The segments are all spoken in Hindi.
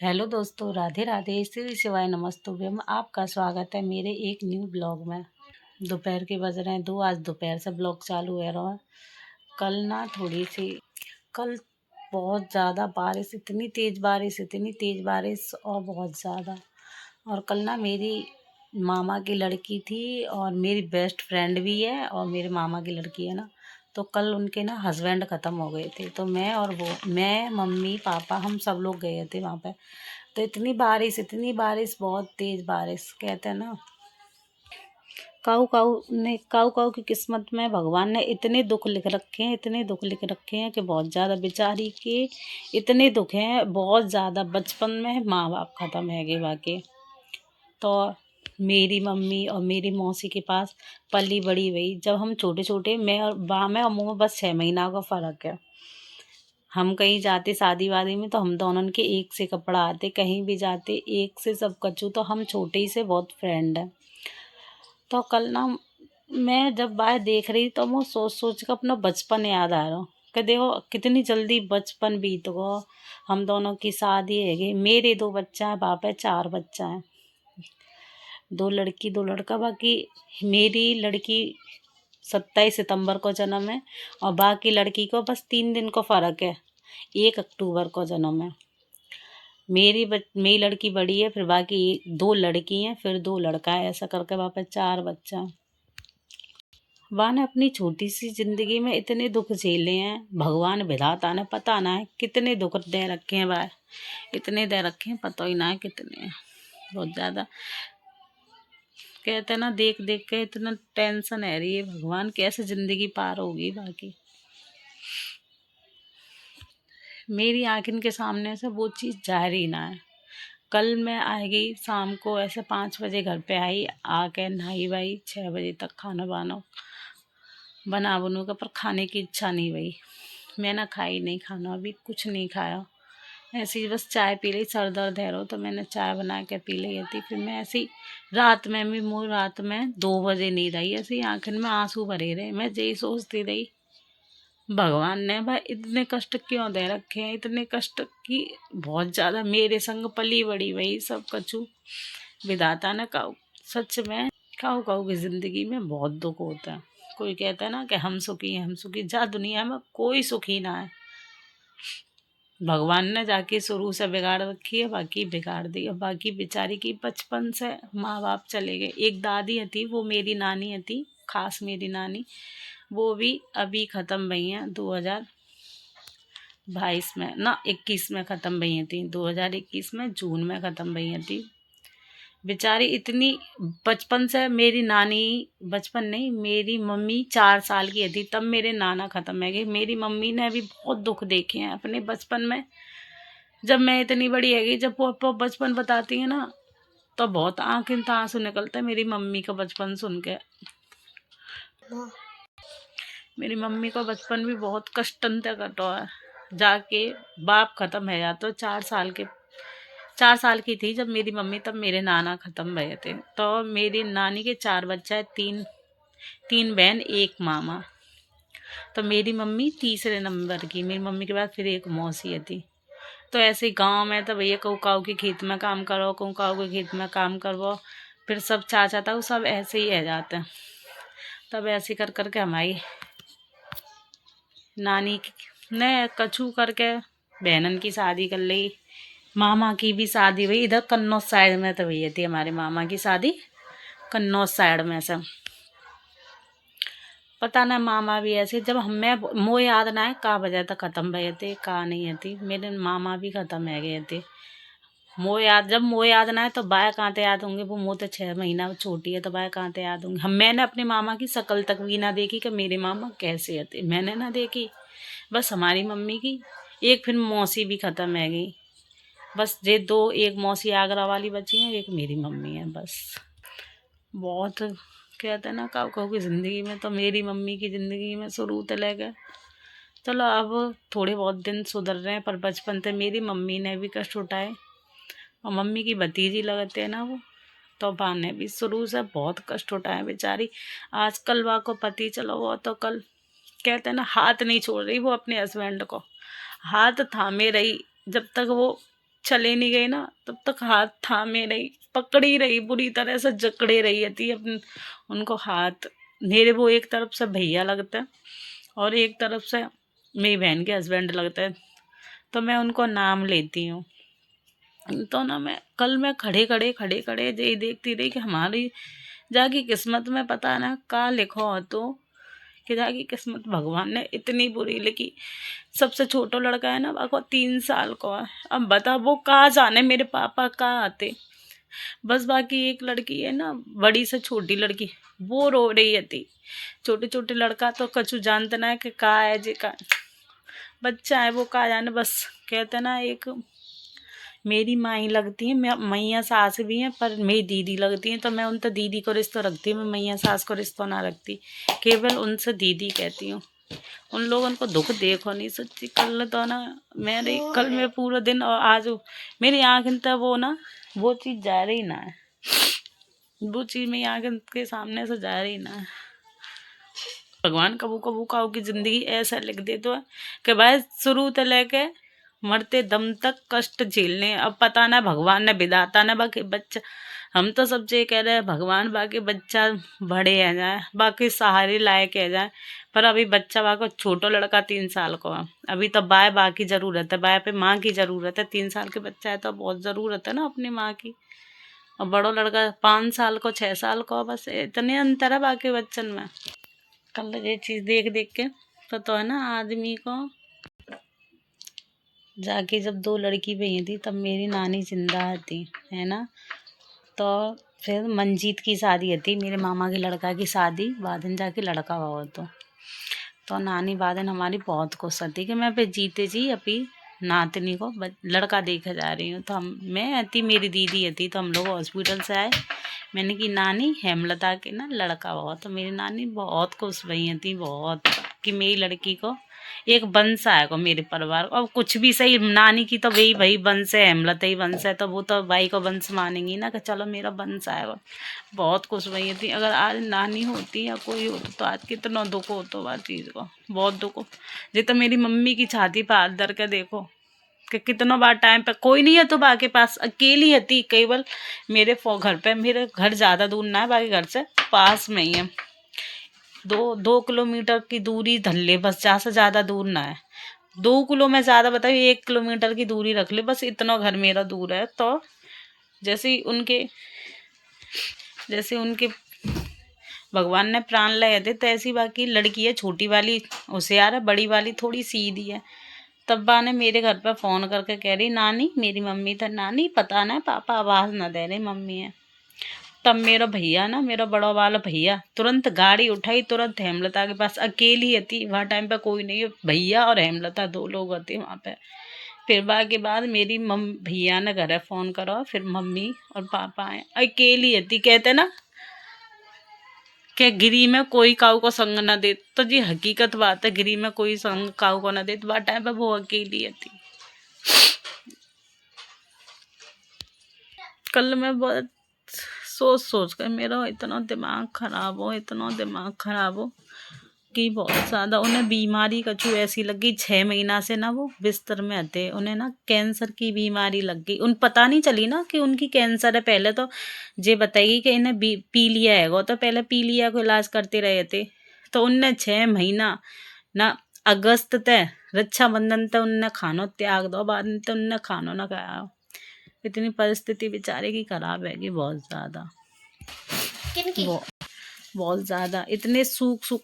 हेलो दोस्तों, राधे राधे, श्री शिवाय नमस्तुभ्यम। आपका स्वागत है मेरे एक न्यू ब्लॉग में। दोपहर के बज रहे हैं 2। आज दोपहर से ब्लॉग चालू है रहा। कल बहुत ज़्यादा बारिश, इतनी तेज़ बारिश और बहुत ज़्यादा। और कल ना मेरी मामा की लड़की थी और मेरी बेस्ट फ्रेंड भी है और मेरे मामा की लड़की है ना। तो कल उनके ना हस्बैंड ख़त्म हो गए थे, तो मैं मम्मी पापा हम सब लोग गए थे वहाँ पे। तो इतनी बारिश, बहुत तेज़ बारिश। कहते हैं ना, काऊ काऊ की किस्मत में भगवान ने इतने दुख लिख रखे हैं, इतने दुख लिख रखे हैं कि बहुत ज़्यादा। बेचारी के इतने दुख हैं, बहुत ज़्यादा। बचपन में माँ बाप ख़त्म है गए बाकी। तो मेरी मम्मी और मेरी मौसी के पास पली बड़ी हुई। जब हम छोटे छोटे, मैं और मुँह में बस 6 महीना का फ़र्क है। हम कहीं जाते शादी वादी में तो हम दोनों के एक से कपड़ा आते, कहीं भी जाते एक से सब कचू। तो हम छोटे ही से बहुत फ्रेंड है। तो कल ना मैं जब बाहर देख रही तो मैं सोच सोच कर अपना बचपन याद आ रहा कि देखो कितनी जल्दी बचपन बीत गो। हम दोनों की शादी है गई, मेरे 2 बच्चा है, बाप है 4 बच्चा है, 2 लड़की 2 लड़का। बाकी मेरी लड़की 27 सितंबर को जन्म है और बाकी लड़की को बस 3 दिन को फ़र्क है, 1 अक्टूबर को जन्म है। मेरी लड़की बड़ी है, फिर बाकी 2 लड़की हैं, फिर 2 लड़का है। ऐसा करके वापस 4 बच्चा हैं। वाह ने अपनी छोटी सी जिंदगी में इतने दुख झेले हैं। भगवान विधाता ने पता ना है कितने दुख दे रखे हैं। वाह इतने दे रखे हैं, पता ही ना है कितने हैं, बहुत ज़्यादा। कहते हैं ना, देख देख के इतना टेंशन है रही है, भगवान कैसे जिंदगी पार होगी। बाकी मेरी आँखिन के सामने से वो चीज़ जा रही ना है। कल मैं आ गई शाम को, ऐसे 5 बजे घर पे आई। आके नहाई वाई, 6 बजे तक खाना बना बनू का, पर खाने की इच्छा नहीं हुई। मैंने खाई नहीं खाना, अभी कुछ नहीं खाया। ऐसे ही बस चाय पी ली, सर दर्द है रो तो मैंने चाय बना के पी ली थी। फिर मैं ऐसी रात में 2 बजे नींद आई। ऐसे ही आँखन में आंसू भरे रहे। मैं यही सोचती रही, भगवान ने भाई इतने कष्ट क्यों दे रखे हैं, इतने कष्ट की बहुत ज़्यादा। मेरे संग पली बड़ी वही सब कछु। विधाता ने काऊ, सच में काऊ की ज़िंदगी में बहुत दुख होता है। कोई कहता है ना कि हम सुखी हैं, हम सुखी, जा दुनिया में कोई सुखी ना है। भगवान ने जाके शुरू से बिगाड़ रखी है, बाकी बिगाड़ दी। और बाकी बेचारी की बचपन से माँ बाप चले गए। एक दादी थी, वो मेरी नानी थी, खास मेरी नानी। वो भी अभी ख़त्म भई हैं, 2022 में ना 21 में ख़त्म भई थी। 2021 में जून में ख़त्म भई थी। बेचारी इतनी बचपन से मेरी नानी, बचपन नहीं, मेरी मम्मी 4 साल की थी तब मेरे नाना ख़त्म है गए। मेरी मम्मी ने भी बहुत दुख देखे हैं अपने बचपन में। जब मैं इतनी बड़ी है गई, जब वो बचपन बताती है ना, तो बहुत आंखें से आंसू निकलते हैं मेरी मम्मी का बचपन सुन के। मेरी मम्मी का बचपन भी बहुत कष्टन से कटा है। जाके बाप ख़त्म है या तो 4 साल की थी जब मेरी मम्मी, तब मेरे नाना ख़त्म भये थे। तो मेरी नानी के 4 बच्चा है, 3 बहन 1 मामा। तो मेरी मम्मी तीसरे नंबर की। मेरी मम्मी के बाद फिर एक मौसी थी। तो ऐसे ही गाँव में तो भैया कहूँ काऊ के खेत में काम करो, कहूँ काऊ के खेत में काम करवाओ। फिर सब चाचा था वो सब ऐसे ही रह जाते हैं। तब ऐसे कर करके हमारी नानी ने कछु करके बहनन की शादी कर ली। मामा की भी शादी हुई इधर कन्नौज साइड में, तो हुई थी हमारे मामा की शादी कन्नौज साइड में से। पता ना मामा भी ऐसे, जब हमें मोह याद ना है का वजह तक ख़त्म भये थे का नहीं थी। मेरे मामा भी ख़त्म है गए थे। जब मोह याद ना है तो बाय कहाँ ते याद होंगे। वो मुँह तो 6 महीना छोटी है, तो बाय कहाँ ते याद होंगे। मैंने अपने मामा की शक्ल तक भी ना देखी कि मेरे मामा कैसे थे, मैंने ना देखी। बस हमारी मम्मी की एक फिर मौसी भी ख़त्म है गई। बस ये 2, एक मौसी आगरा वाली बची हैं, एक मेरी मम्मी है बस। बहुत कहते हैं ना, काऊ काऊ की ज़िंदगी में, तो मेरी मम्मी की ज़िंदगी में शुरू से लेकर, चलो अब थोड़े बहुत दिन सुधर रहे हैं, पर बचपन से मेरी मम्मी ने भी कष्ट उठाए। और मम्मी की भतीजी लगते हैं ना वो, तो बा ने भी शुरू से बहुत कष्ट उठाए बेचारी। आजकल बा को पति, चलो वो तो कल कहते हैं ना, हाथ नहीं छोड़ रही वो अपने हस्बैंड को, हाथ थामे रही जब तक वो चले नहीं गए ना, तब तक हाथ थामे रही, पकड़ी रही, बुरी तरह से जकड़े रही थी अपन उनको हाथ। मेरे वो एक तरफ से भैया लगता है और एक तरफ से मेरी बहन के हस्बैंड लगता है, तो मैं उनको नाम लेती हूँ। तो ना मैं खड़े खड़े यही देखती रही कि हमारी जाकी किस्मत में पता ना का लिखो हो, तो कि जाकी किस्मत भगवान ने इतनी बुरी लिखी। सबसे छोटा लड़का है ना, वो 3 साल को है। अब बता वो कहाँ जाने मेरे पापा कहाँ आते। बस बाकी एक लड़की है ना, बड़ी से छोटी लड़की, वो रो रही थी। छोटे छोटे लड़का तो कछु जानते ना है कि कहाँ है जी का बच्चा है, वो कहाँ जाने। बस कहते ना, एक मेरी माँ ही लगती है, मैया सास भी हैं पर मेरी दीदी लगती हैं, तो मैं उनसे दीदी को रिश्ता रखती हूँ, मैं मैया सास को रिश्ता ना रखती, केवल उनसे दीदी कहती हूँ। उन लोगों को दुख देखो नहीं सच्ची। कल तो ना कल मैं पूरा दिन और आज मेरी आँख तक वो ना वो चीज़ जा रही ना है, वो चीज़ मेरी आँख के सामने से जा रही ना है। भगवान कबू कबू काऊ की ज़िंदगी ऐसा लिख दे तो है कि भाई शुरू से लेके मरते दम तक कष्ट झेलने। अब पता ना भगवान ने विधाता ना बाकी बच्चा, हम तो सब ये कह रहे हैं भगवान बाकी बच्चा बड़े आ जाए, बाकी सहारे लायक आ जाए, पर अभी बच्चा बाको छोटा लड़का 3 साल को है, अभी तो बाकी ज़रूरत है, बाय पे माँ की ज़रूरत है। 3 साल के बच्चा है तो बहुत ज़रूरत है ना अपनी माँ की। और बड़ो लड़का 5 साल को 6 साल को, बस इतने अंतर है बाकी बच्चन में। कल ये चीज़ देख देख के तो है ना आदमी को जाके जब 2 लड़की हुई थी तब मेरी नानी जिंदा थी, है ना। तो फिर मंजीत की शादी थी, मेरे मामा के लड़का की शादी, बादन जाके लड़का हुआ तो नानी बादन हमारी बहुत खुश थी कि मैं पे जीते जी अभी नातनी को लड़का देखे जा रही हूँ। तो मैं थी, मेरी दीदी थी, तो हम लोग हॉस्पिटल से आए। मैंने की नानी हेमलता के ना लड़का हुआ, तो मेरी नानी बहुत खुश भई थी, बहुत कि मेरी लड़की को एक वंश आएगा मेरे परिवार को। अब कुछ भी सही, नानी की तो वही भाई वंश है, हेमलता ही वंश है, तो वो तो भाई को वंश मानेंगी ना कि चलो मेरा वंश आएगा। बहुत खुश भई थी। अगर आज नानी होती या कोई होता तो आज कितना दुख होता बात चीज़ को, बहुत दुख हो। जी तो मेरी मम्मी की छाती पर हाथ धर के देखो कि कितना बार टाइम पे कोई नहीं है तो बा के पास अकेली थी केवल मेरे घर पे। मेरे घर ज़्यादा दूर ना है, बाकी घर से पास में ही है, 2 किलोमीटर की दूरी धर ले बस, जहाँ से ज़्यादा दूर ना है। 2 किलो में ज़्यादा बताइए, 1 किलोमीटर की दूरी रख ले बस, इतना घर मेरा दूर है। तो जैसे उनके भगवान ने प्राण लिए थे, तो ऐसी बाकी लड़की है छोटी वाली होशियार है, बड़ी वाली थोड़ी सीधी है। तब बा ने मेरे घर पर फ़ोन करके कह रही नानी, मेरी मम्मी था, नानी पता ना पापा आवाज़ ना दे रहे मम्मी है। तब मेरा भैया ना, मेरा बड़ा वाला भैया तुरंत गाड़ी उठाई, तुरंत हेमलता के पास, अकेली थी वहाँ टाइम पे, कोई नहीं, भैया और हेमलता 2 लोग होते वहाँ पे। फिर के बाद मेरी भैया ने घर फ़ोन करा, फिर मम्मी और पापा आए, अकेली थी। कहते ना कि गिरी में कोई काऊ को संग ना दे, तो जी हकीकत बात है, गिरी में कोई संग काऊ को ना दे, तो वह टाइम पे वो अकेली थी। कल मैं बहुत सोच कर मेरा इतना दिमाग खराब हो कि बहुत ज़्यादा। उन्हें बीमारी कछु ऐसी लगी, 6 महीना से ना वो बिस्तर में थे, उन्हें ना कैंसर की बीमारी लग गई। उन पता नहीं चली ना कि उनकी कैंसर है। पहले तो ये बताइए कि इन्हें पीलिया है, वो तो पहले पीलिया को इलाज करते रहे थे। तो उनने 6 महीना ना, अगस्त तय रक्षाबंधन तक उनने खानो त्याग दो, बाद में तो उनने खानो ना खाया। इतनी परिस्थिति बेचारे की खराब है कि बहुत ज़्यादा, बहुत ज़्यादा। इतने सूख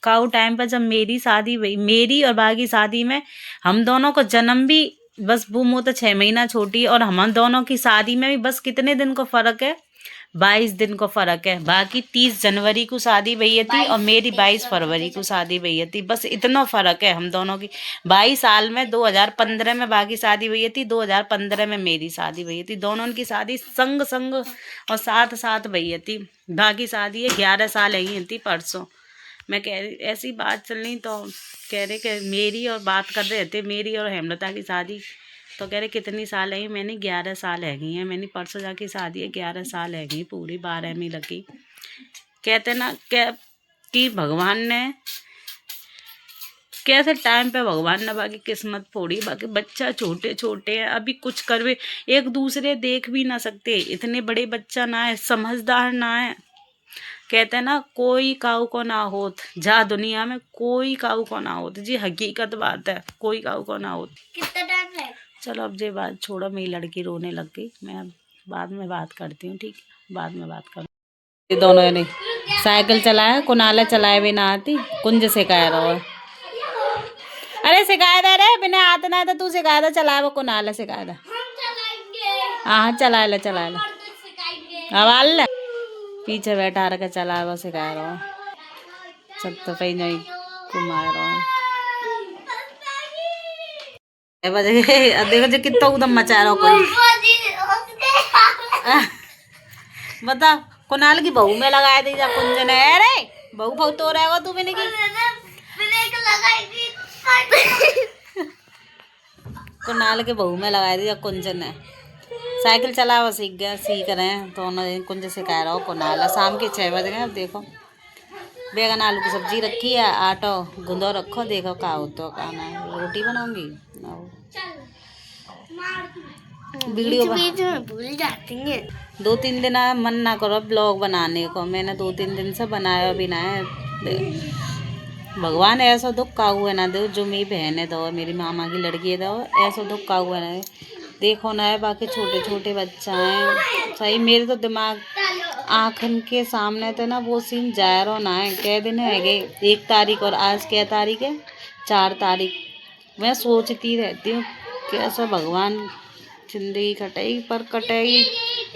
काऊ टाइम पर जब मेरी शादी हुई, मेरी और बाकी शादी में हम दोनों को जन्म भी बस वो तो 6 महीना छोटी, और हम दोनों की शादी में भी बस कितने दिन को फ़र्क है, 22 दिन को फ़र्क है। बाकी 30 जनवरी को शादी भई थी और मेरी 22 फरवरी को शादी भई थी, बस इतना फ़र्क है हम दोनों की। 22 साल में 2015 में बाकी शादी हुई थी, 2015 में मेरी शादी हुई थी, दोनों की शादी संग संग और साथ साथ भई थी। बाकी शादी 11 साल ही थी परसों। मैं कह रही ऐसी बात चल रही, तो कह रहे कि मेरी और बात कर रहे थे मेरी और हेमलता की शादी, तो कह रहे कितनी साल है, मैंने 11 साल है गई है, मैंने परसों जाके शादी है, 11 साल है गई पूरी, 12 में लगी। कहते ना कि भगवान ने कैसे टाइम पे भगवान ने बाकी किस्मत फोड़ी। बाकी बच्चा छोटे छोटे हैं, अभी कुछ करवे एक दूसरे देख भी ना सकते, इतने बड़े बच्चा ना है, समझदार ना है। कहते हैं ना कोई काऊ को ना होत जा दुनिया में, कोई काऊ को ना होत जी, हकीकत बात है, कोई काऊ को ना होत। कितना टाइम है? चलो अब ये बात छोड़ो, मेरी लड़की रोने लग गई, मैं अब बाद में बात करती हूँ, ठीक है, बाद में बात कर। ये दोनों ने साइकिल चलाया, कुनाला चलाए भी ना आती, कुंज सिखाया रहो। अरे सिखाया दे रे, बिना आते ना तो तू सिखाया था, चलाए वो कुनाला सिखाया था। हाँ चला ले हवाल ले, पीछे बैठा रखे चला वो सिखा रहा हूँ, सब तो कहीं नहीं घुमा रहा हूँ। देखो जो कितना उदम मचा रहा कोई। बता कुनाल की बहू में लगाया थी जब कुंज ने, अरे बहू बहुत तो रहेगा तू भी नहीं कुनाल के बहू में लगाई थी जब कुंज ने। साइकिल चलावा सीख गया, सीख रहे हैं तो उन्होंने कुंज सिखा रहा हो कुनाल। शाम के 6 बज गए, अब देखो बैगन आलू की सब्जी रखी है, आटो गूंदो रखो, देखो क्या हो तो खाना है, रोटी बनाऊंगी। वीडियो भूल जाती है, 2-3 दिन मन ना करो ब्लॉग बनाने को, मैंने 2-3 दिन से बनाया भी ना है। भगवान ऐसा दुख का हुआ ना दो, जो मेरी बहन है दो, मेरी मामा की लड़की है दो, ऐसा दुख का हुआ ना देखो ना है। बाकी छोटे छोटे बच्चा हैं, सही मेरे तो दिमाग आँखन के सामने तो ना वो सीन जा रहा ना है। कै दिन है गए, 1 तारीख और आज क्या तारीख है, 4 तारीख। मैं सोचती रहती हूँ कैसा भगवान जिंदगी कटेगी, पर कटेगी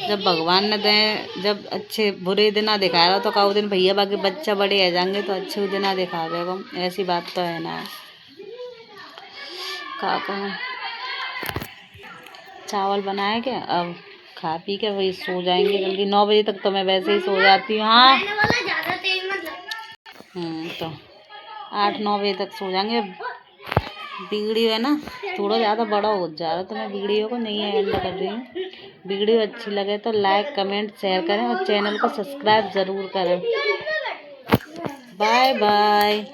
जब भगवान ने दें, जब अच्छे बुरे दिन ना दिखा रहा तो का दिन भैया बाकी बच्चा बड़े आ जाएंगे तो अच्छे दिन ना दिखावेगा, ऐसी बात तो है ना। का कहूँ, चावल बनाए क्या, अब खा पी के वही सो जाएंगे जल्दी। 9 बजे तक तो मैं वैसे ही सो जाती हूँ। हाँ तो 8-9 बजे तक सो जाएंगे। वीडियो है ना थोड़ा ज़्यादा बड़ा हो जा रहा तो मैं वीडियो को नहीं एंड कर रही हूँ। वीडियो अच्छी लगे तो लाइक कमेंट शेयर करें और चैनल को सब्सक्राइब ज़रूर करें। Bye bye.